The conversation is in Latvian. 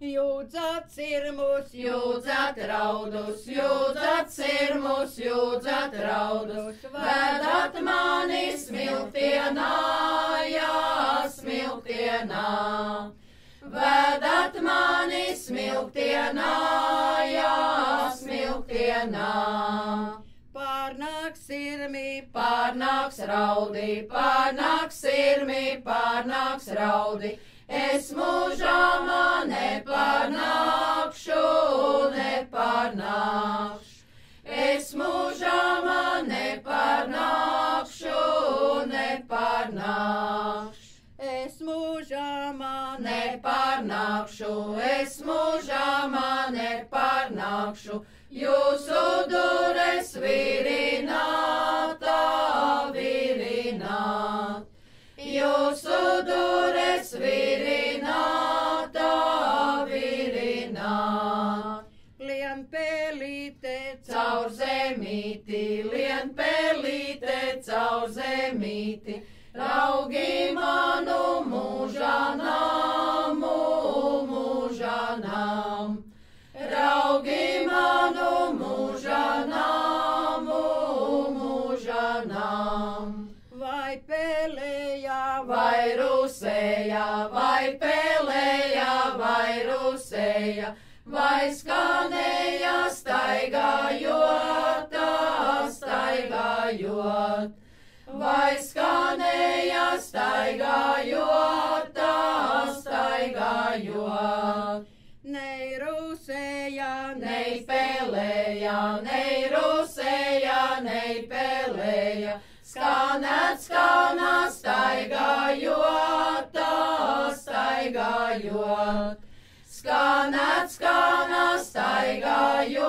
Jūdzat sirmus, jūdzat raudus, jūdzat sirmus, jūdzat raudus, vedat mani smiltienā, jā, smiltienā. Vedat mani smiltienā, jā, smiltienā. Pārnāks sirmi, pārnāks raudi, pārnāks sirmi, pārnāks raudi. Es mūžā nepārnākšu, nepārnākšu. Es mūžā nepārnākšu, nepārnākšu. Es mūžā nepārnākšu, es mūžā nepārnākšu. Jūsu dures virinātā, virināt. Jūsu dures virinātā, virināt. Lien pelīte caur zemīti, lien pelīte caur zemīti. Raugi manu mūžā namu, mūžā nam. Raugi manu mūžā namu, mūžā nam. Vai pelēja, vai rusēja, vai pelēja, vai rusēja, vai skanēja staigājot, staigājot. Vai skanēja staigājot, staigājot. Nei rusēja, nei pelēja, nei rusēja, nei pelēja. Skanēt, skanā, staigājot, staigājot. Skanēt, skanā, staigājot.